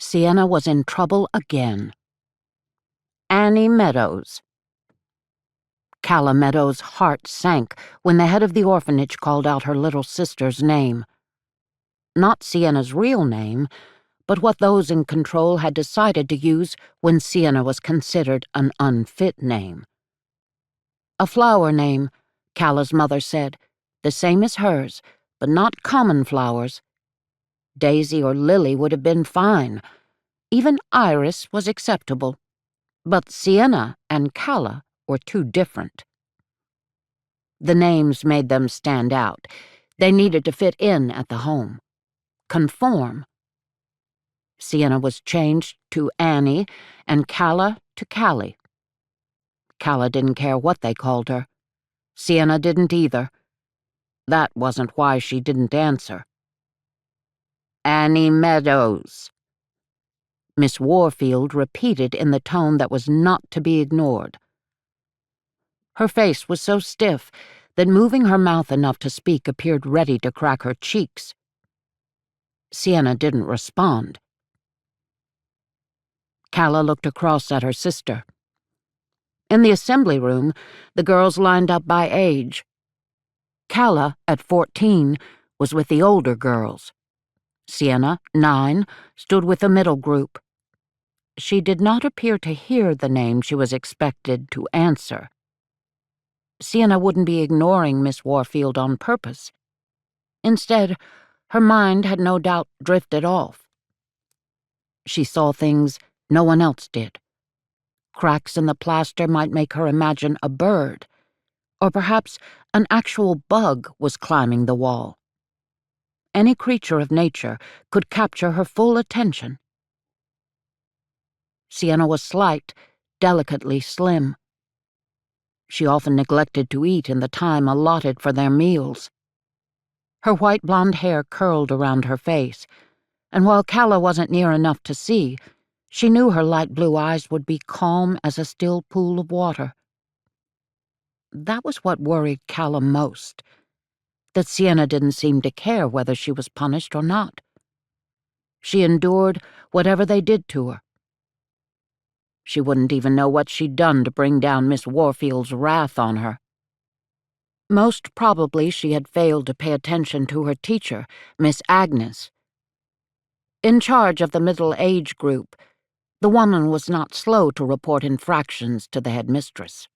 Sienna was in trouble again. Annie Meadows. Calla Meadows' heart sank when the head of the orphanage called out her little sister's name. Not Sienna's real name, but what those in control had decided to use when Sienna was considered an unfit name. A flower name, Calla's mother said, the same as hers, but not common flowers. Daisy or Lily would have been fine. Even Iris was acceptable. But Sienna and Calla were too different. The names made them stand out. They needed to fit in at the home. Conform. Sienna was changed to Annie and Calla to Callie. Calla didn't care what they called her. Sienna didn't either. That wasn't why she didn't answer. Annie Meadows. Miss Warfield repeated in the tone that was not to be ignored. Her face was so stiff that moving her mouth enough to speak appeared ready to crack her cheeks. Sienna didn't respond. Calla looked across at her sister. In the assembly room, the girls lined up by age. Calla, at 14, was with the older girls. Sienna, 9, stood with the middle group. She did not appear to hear the name she was expected to answer. Sienna wouldn't be ignoring Miss Warfield on purpose. Instead, her mind had no doubt drifted off. She saw things no one else did. Cracks in the plaster might make her imagine a bird, or perhaps an actual bug was climbing the wall. Any creature of nature could capture her full attention. Sienna was slight, delicately slim. She often neglected to eat in the time allotted for their meals. Her white blonde hair curled around her face, and while Calla wasn't near enough to see, she knew her light blue eyes would be calm as a still pool of water. That was what worried Calla most, that Sienna didn't seem to care whether she was punished or not. She endured whatever they did to her. She wouldn't even know what she'd done to bring down Miss Warfield's wrath on her. Most probably she had failed to pay attention to her teacher, Miss Agnes. In charge of the middle-age group, the woman was not slow to report infractions to the headmistress.